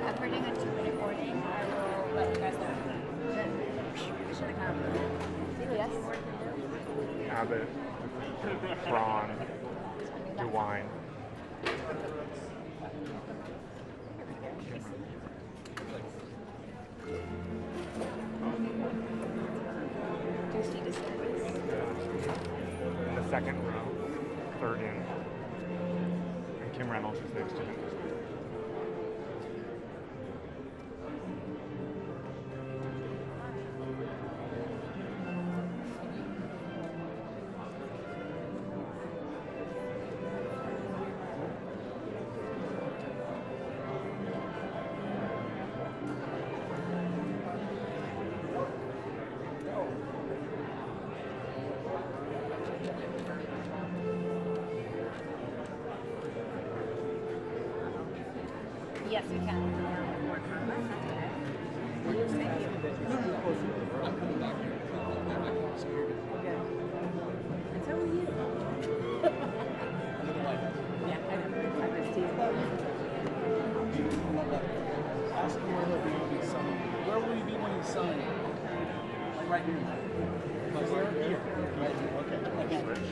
I'm printing a 2-minute warning. I will let you guys know. Yes. Abbott, prawn, DeWine. In the second row, third in. And Kim Reynolds is next to him. Yes, we can. I'm coming back here. I'm scared. Okay. And so are you. Yeah, I know. I was teasing. Ask him where he'll be when he's signed. Where will you be when he's signed? Like right here. Like where? Here. Right here. Okay. Switch.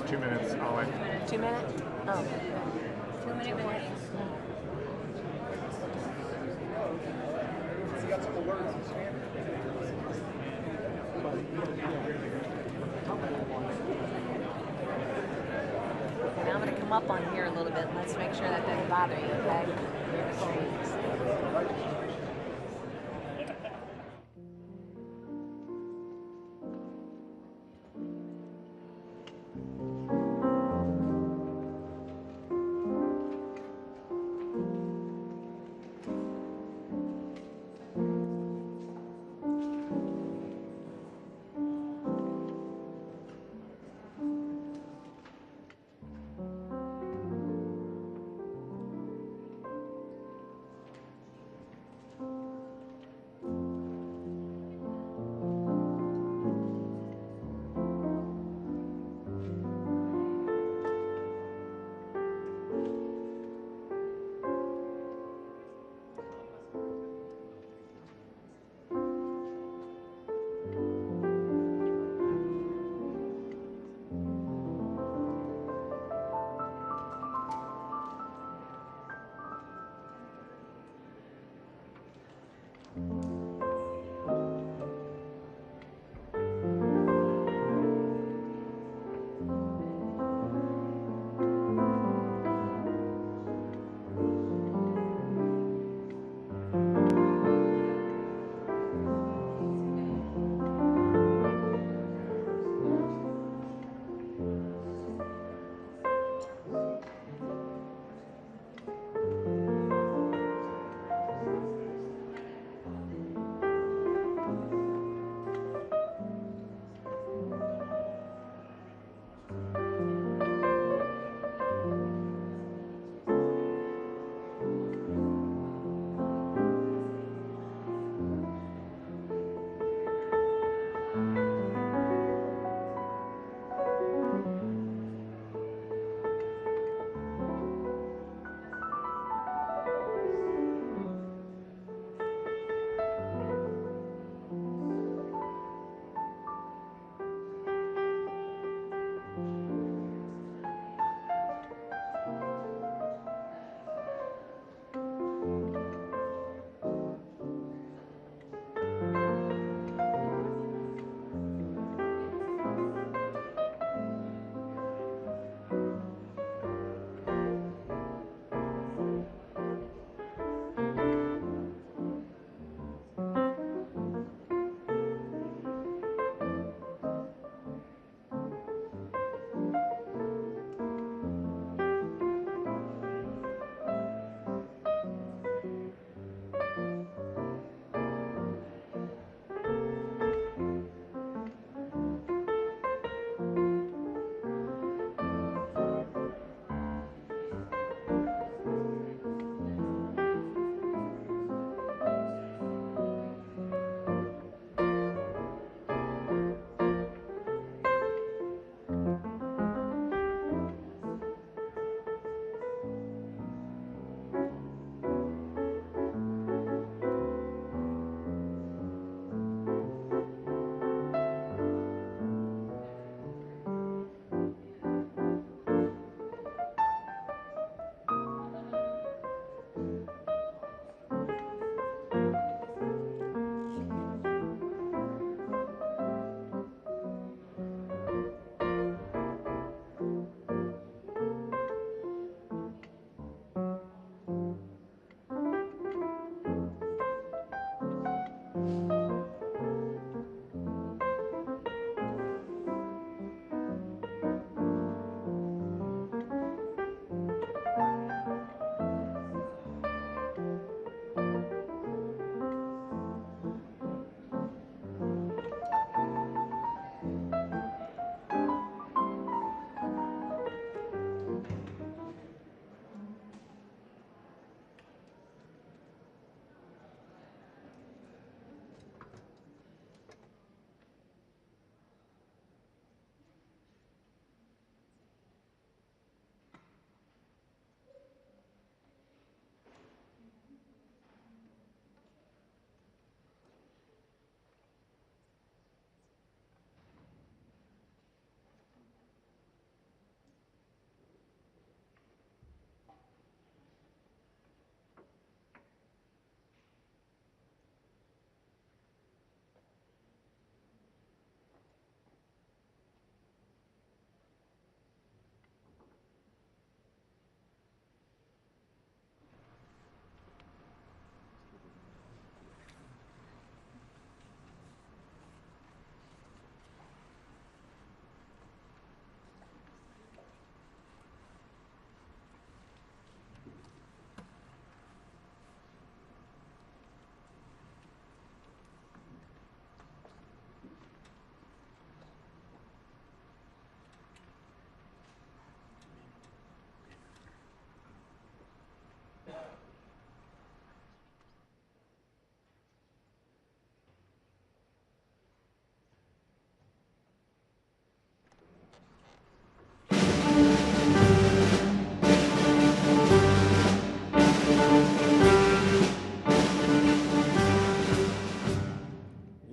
2 minutes, I'll wait. 2 minutes? Oh. 2-minute warning. He got some alerts. Now I'm going to come up on here a little bit. Let's make sure that doesn't bother you, okay?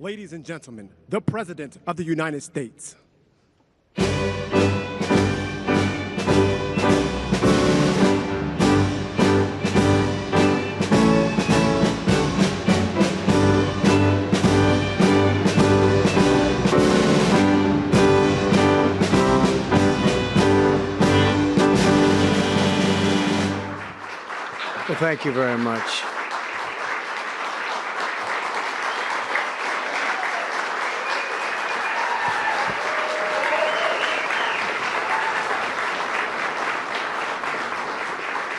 Ladies and gentlemen, the President of the United States. Well, thank you very much.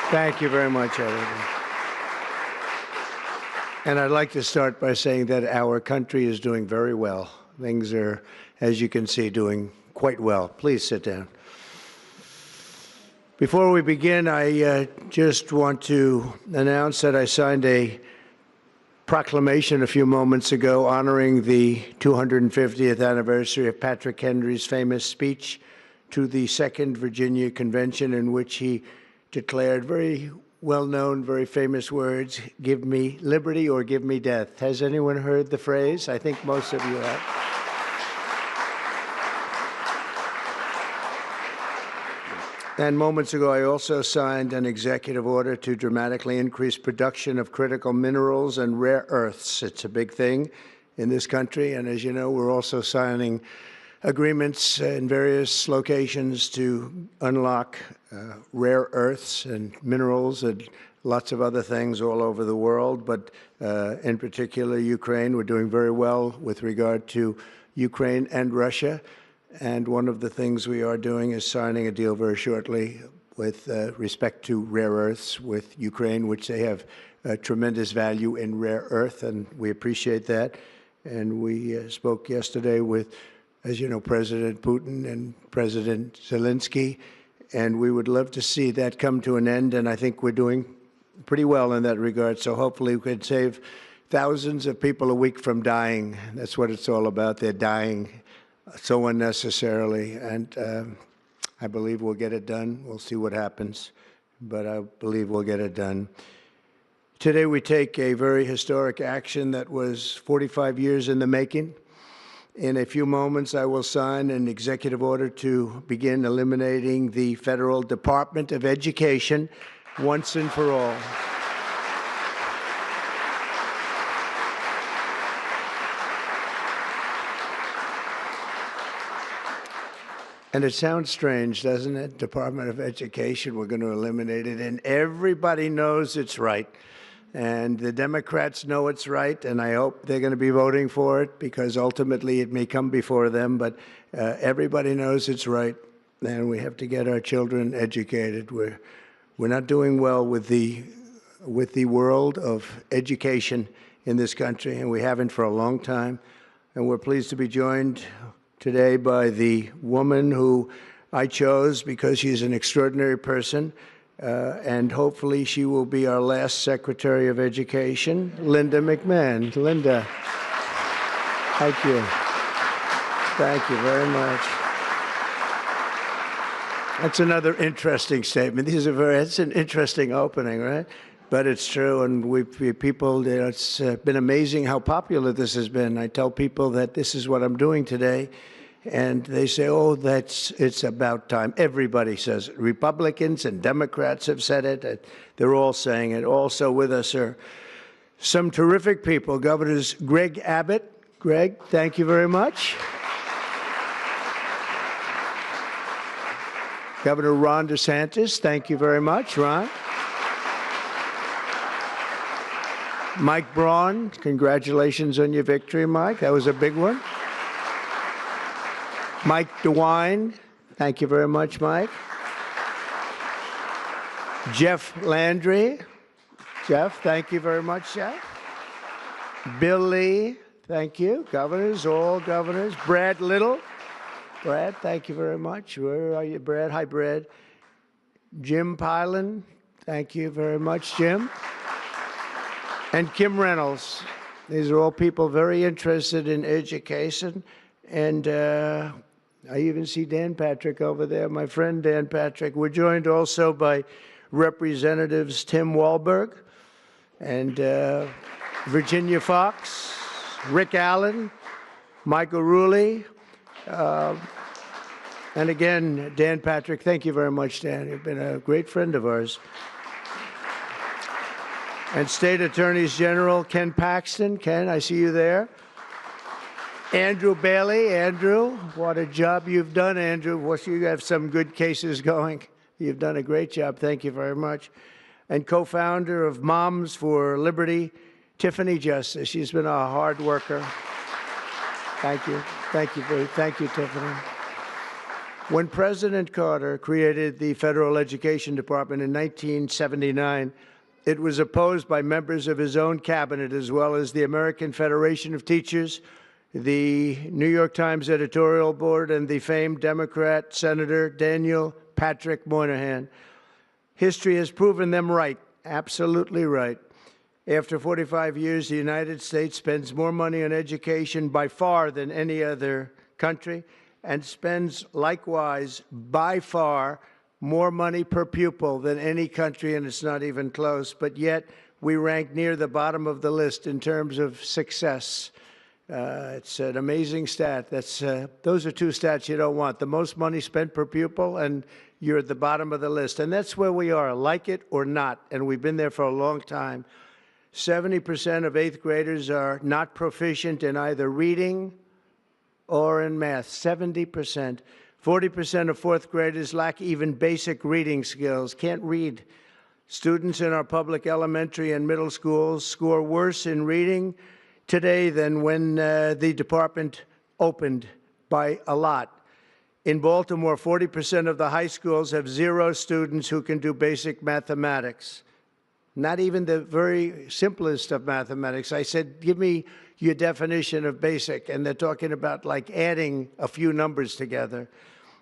Thank you very much, everyone. And I'd like to start by saying that our country is doing very well. Things are, as you can see, doing quite well. Please sit down. Before we begin, I just want to announce that I signed a proclamation a few moments ago honoring the 250th anniversary of Patrick Henry's famous speech to the Second Virginia Convention, in which he declared very well-known, very famous words, "Give me liberty or give me death." Has anyone heard the phrase? I think most of you have. And moments ago, I also signed an executive order to dramatically increase production of critical minerals and rare earths. It's a big thing in this country, and as you know, we're also signing agreements in various locations to unlock rare earths and minerals and lots of other things all over the world, but in particular, Ukraine. We're doing very well with regard to Ukraine and Russia. And one of the things we are doing is signing a deal very shortly with respect to rare earths with Ukraine, which they have tremendous value in rare earth, and we appreciate that. And we spoke yesterday with, as you know, President Putin and President Zelensky, and we would love to see that come to an end, and I think we're doing pretty well in that regard. So hopefully we could save thousands of people a week from dying. That's what it's all about. They're dying so unnecessarily, and I believe we'll get it done. We'll see what happens, but I believe we'll get it done. Today we take a very historic action that was 45 years in the making. In a few moments, I will sign an executive order to begin eliminating the Federal Department of Education once and for all. And it sounds strange, doesn't it? Department of Education, we're going to eliminate it. And everybody knows it's right. And the Democrats know it's right, and I hope they're going to be voting for it, because ultimately it may come before them. But everybody knows it's right, and we have to get our children educated. We're not doing well with the world of education in this country, and we haven't for a long time. And we're pleased to be joined today by the woman who I chose because she's an extraordinary person, and hopefully she will be our last Secretary of Education, Linda McMahon. Linda, thank you. Thank you very much. That's another interesting statement. It's an interesting opening, right? But it's true, and people, it's been amazing how popular this has been. I tell people that this is what I'm doing today, and they say, oh, it's about time. Everybody says it. Republicans and Democrats have said it. They're all saying it. Also with us are some terrific people. Governors Greg Abbott. Greg, thank you very much. Governor Ron DeSantis, thank you very much, Ron. Mike Braun, congratulations on your victory, Mike. That was a big one. Mike DeWine, thank you very much, Mike. Jeff Landry. Jeff, thank you very much, Jeff. Bill Lee, thank you. Governors, all governors. Brad Little. Brad, thank you very much. Where are you, Brad? Hi, Brad. Jim Pilan, thank you very much, Jim. And Kim Reynolds. These are all people very interested in education. And I even see Dan Patrick over there, my friend Dan Patrick. We're joined also by Representatives Tim Walberg and Virginia Fox, Rick Allen, Michael Rulli, and again, Dan Patrick. Thank you very much, Dan. You've been a great friend of ours. And State Attorneys General Ken Paxton. Ken, I see you there. Andrew Bailey. Andrew, what a job you've done, Andrew. You have some good cases going. You've done a great job. Thank you very much. And co-founder of Moms for Liberty, Tiffany Justice. She's been a hard worker. Thank you. Thank you, Tiffany. When President Carter created the Federal Education Department in 1979, it was opposed by members of his own cabinet, as well as the American Federation of Teachers, the New York Times editorial board, and the famed Democrat Senator Daniel Patrick Moynihan. History has proven them right, absolutely right. After 45 years, the United States spends more money on education by far than any other country, and spends likewise by far more money per pupil than any country, and it's not even close. But yet we rank near the bottom of the list in terms of success. It's an amazing stat. Those are two stats you don't want: the most money spent per pupil, and you're at the bottom of the list. And that's where we are, like it or not, and we've been there for a long time. 70% of 8th graders are not proficient in either reading or in math. 70%. 40% of 4th graders lack even basic reading skills, can't read. Students in our public elementary and middle schools score worse in reading today than when the department opened, by a lot. In Baltimore, 40% of the high schools have 0 students who can do basic mathematics. Not even the very simplest of mathematics. I said, give me your definition of basic, and they're talking about like adding a few numbers together.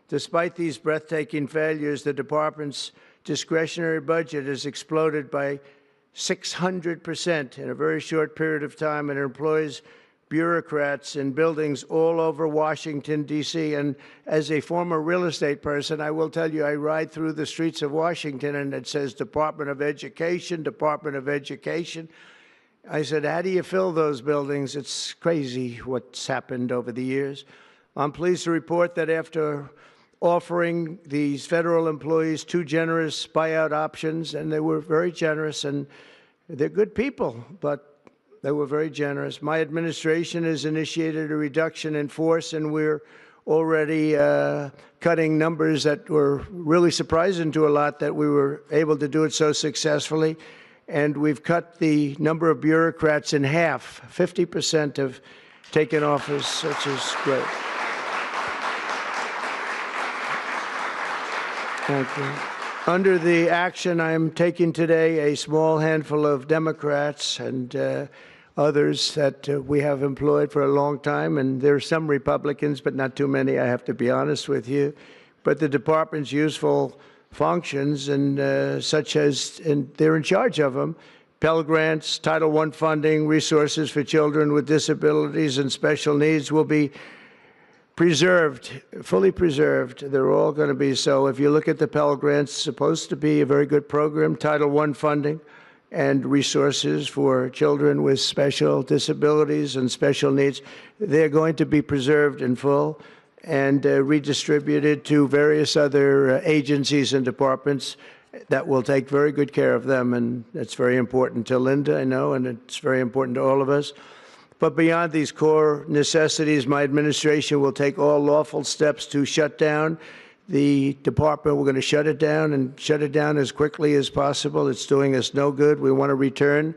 Despite these breathtaking failures, the department's discretionary budget has exploded by 600% in a very short period of time, and it employs bureaucrats in buildings all over Washington, D.C. And as a former real estate person, I will tell you, I ride through the streets of Washington, and it says Department of Education, Department of Education. I said, how do you fill those buildings? It's crazy what's happened over the years. I'm pleased to report that after offering these federal employees 2 generous buyout options, and they were very generous, and they're good people, but they were very generous. My administration has initiated a reduction in force, and we're already cutting numbers that were really surprising to a lot, that we were able to do it so successfully. And we've cut the number of bureaucrats in half. 50% have taken office, which is great. Thank you. Under the action I'm taking today, a small handful of Democrats and others that we have employed for a long time, and there are some Republicans, but not too many, I have to be honest with you. But the department's useful functions, and such as, and they're in charge of them: Pell Grants, Title I funding, resources for children with disabilities and special needs will be preserved, fully preserved. They're all going to be so. If you look at the Pell Grants, it's supposed to be a very good program. Title I funding and resources for children with special disabilities and special needs, they're going to be preserved in full and redistributed to various other agencies and departments that will take very good care of them. And that's very important to Linda, I know, and it's very important to all of us. But beyond these core necessities, my administration will take all lawful steps to shut down the department. We're going to shut it down, and shut it down as quickly as possible. It's doing us no good. We want to return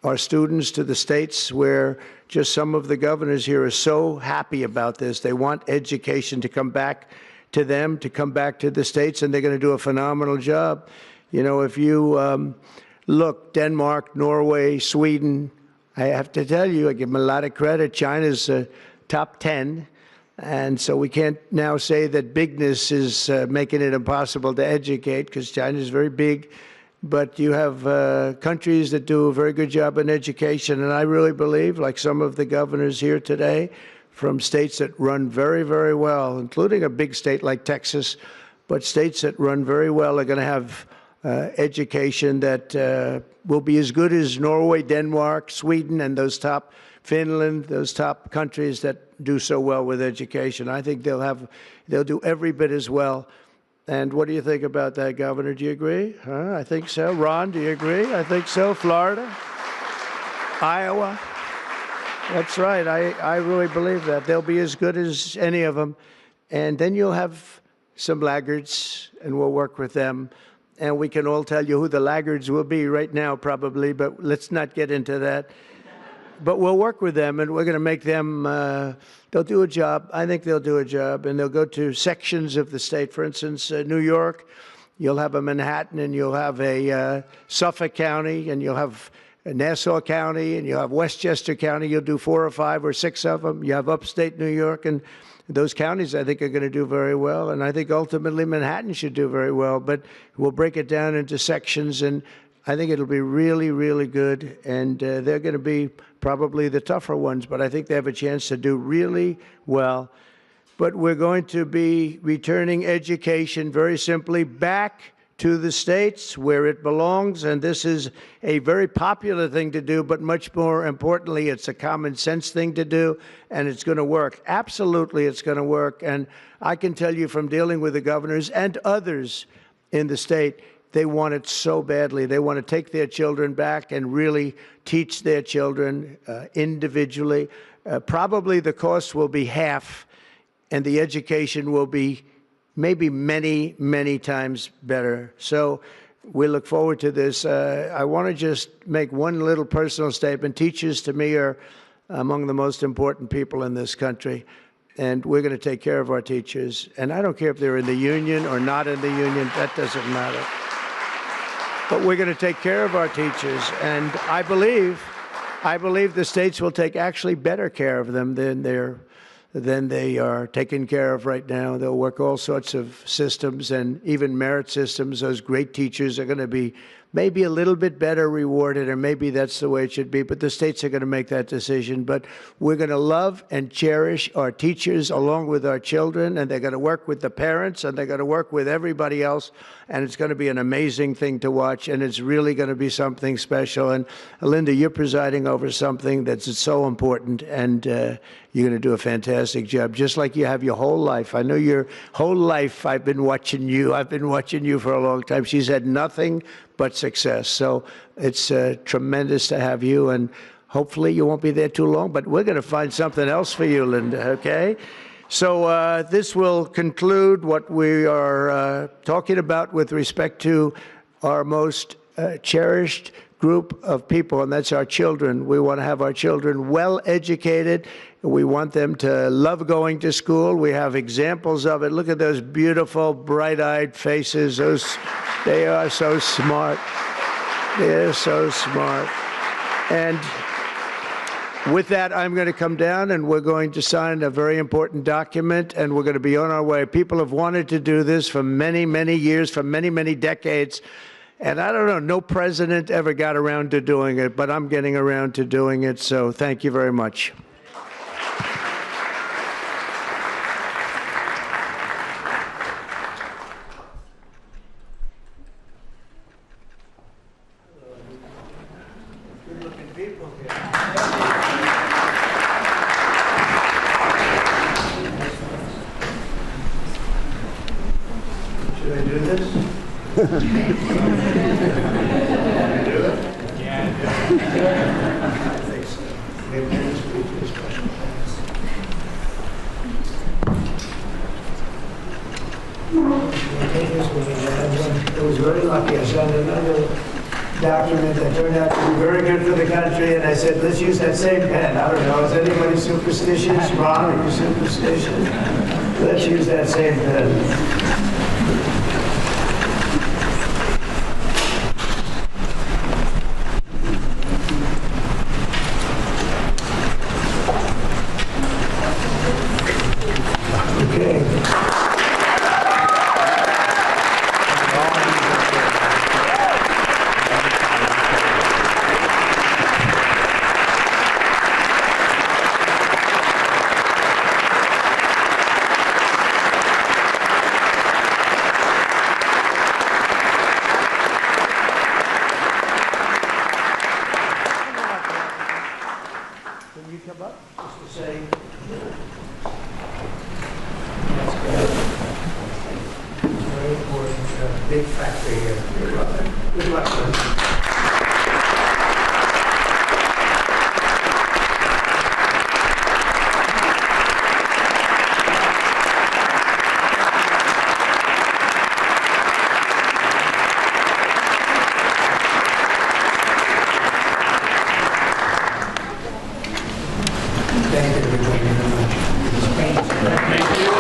our students to the states, where just some of the governors here are so happy about this. They want education to come back to them, to come back to the states, and they're going to do a phenomenal job. You know, if you look, Denmark, Norway, Sweden, I have to tell you, I give them a lot of credit. China's top 10. And so we can't now say that bigness is making it impossible to educate, because China is very big. But you have countries that do a very good job in education. And I really believe, like some of the governors here today, from states that run very, very well, including a big state like Texas, but states that run very well are going to have education that will be as good as Norway, Denmark, Sweden, and those top Finland, those top countries that do so well with education. I think they'll do every bit as well. And what do you think about that, Governor? Do you agree? I think so. Ron, do you agree? I think so. Florida? Iowa? That's right. I really believe that. They'll be as good as any of them. And then you'll have some laggards, and we'll work with them. And we can all tell you who the laggards will be right now, probably, but let's not get into that. But we'll work with them, and we're going to make them, they'll do a job. I think they'll do a job, and they'll go to sections of the state. For instance, New York, you'll have a Manhattan, and you'll have a Suffolk County, and you'll have Nassau County, and you'll have Westchester County. You'll do 4 or 5 or 6 of them. You have upstate New York, and those counties, I think, are going to do very well. And I think ultimately Manhattan should do very well. But we'll break it down into sections, and I think it'll be really, really good. And they're going to be probably the tougher ones, but I think they have a chance to do really well. But we're going to be returning education very simply back to the states where it belongs, and this is a very popular thing to do, but much more importantly, it's a common sense thing to do, and it's going to work. Absolutely, it's going to work. And I can tell you from dealing with the governors and others in the state, they want it so badly. They want to take their children back and really teach their children individually. Probably the cost will be half, and the education will be maybe many, many times better. So we look forward to this. I want to just make one little personal statement. Teachers, to me, are among the most important people in this country, and we're going to take care of our teachers. And I don't care if they're in the union or not in the union. That doesn't matter. But we're going to take care of our teachers, and I believe the states will take actually better care of them than they are taken care of right now. They'll work all sorts of systems and even merit systems. Those great teachers are going to be maybe a little bit better rewarded, or maybe that's the way it should be, but the states are going to make that decision. But we're going to love and cherish our teachers along with our children, and they're going to work with the parents, and they're going to work with everybody else, and it's going to be an amazing thing to watch, and it's really going to be something special. And Linda, you're presiding over something that's so important, and you're going to do a fantastic job, just like you have your whole life. I know your whole life I've been watching you. I've been watching you for a long time. She's had nothing but success. So it's tremendous to have you, and hopefully you won't be there too long, but we're going to find something else for you, Linda, okay? So this will conclude what we are talking about with respect to our most cherished group of people, and that's our children. We want to have our children well educated. We want them to love going to school. We have examples of it. Look at those beautiful, bright-eyed faces. They are so smart. They're so smart. And with that, I'm going to come down, and we're going to sign a very important document, and we're going to be on our way. People have wanted to do this for many, many years, for many, many decades. And I don't know, no president ever got around to doing it, but I'm getting around to doing it, so thank you very much. Good-looking people here. Should I do this? Do it? Yeah. I think so. It was very lucky. I signed another document that turned out to be very good for the country, and I said, let's use that same pen. I don't know, is anybody superstitious? Ron, are you superstitious? Let's use that same pen. big factor here. Good luck. Good luck, son. Thank you very much. Thank you.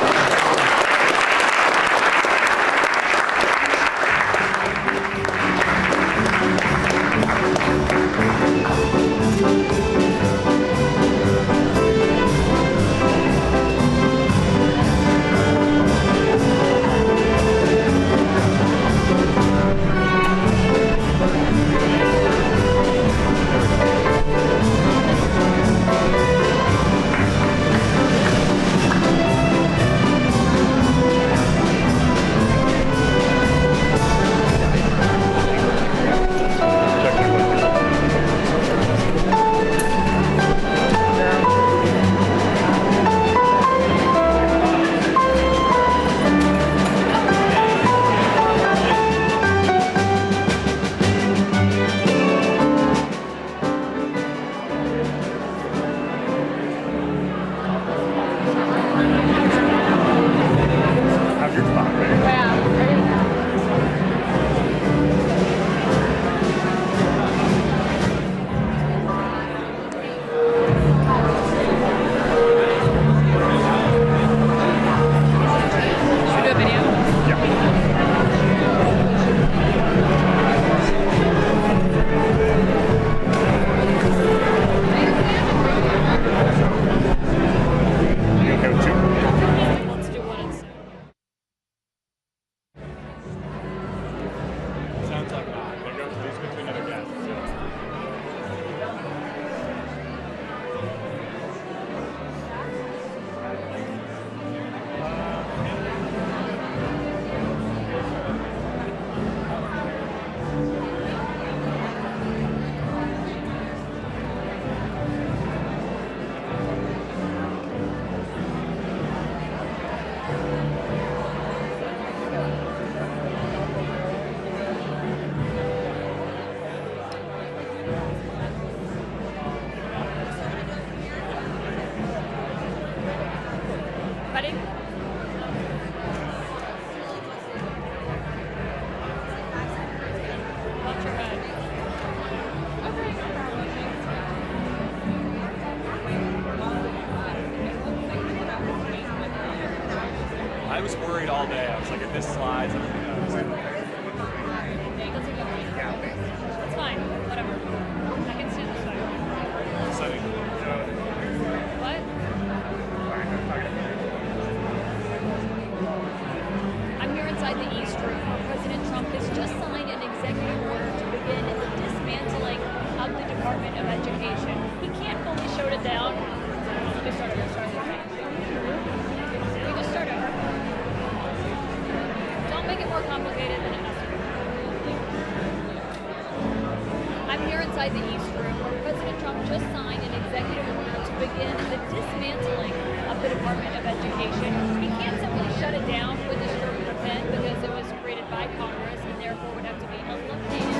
I was worried all day. I was like, if this slides, I'm gonna It's fine. Whatever. I can stand this way. What? I'm here inside the East Room where President Trump has just signed an executive order to begin the dismantling of the Department of Education. He can't fully show it down. Let me start over. We just start over. Don't make it more complicated than it has to be. I'm here inside the East Room where President Trump just signed an executive order to begin the dismantling of the Department of Education. He can't simply shut it down with a stroke of a pen because it was created by Congress and therefore would have to be eliminated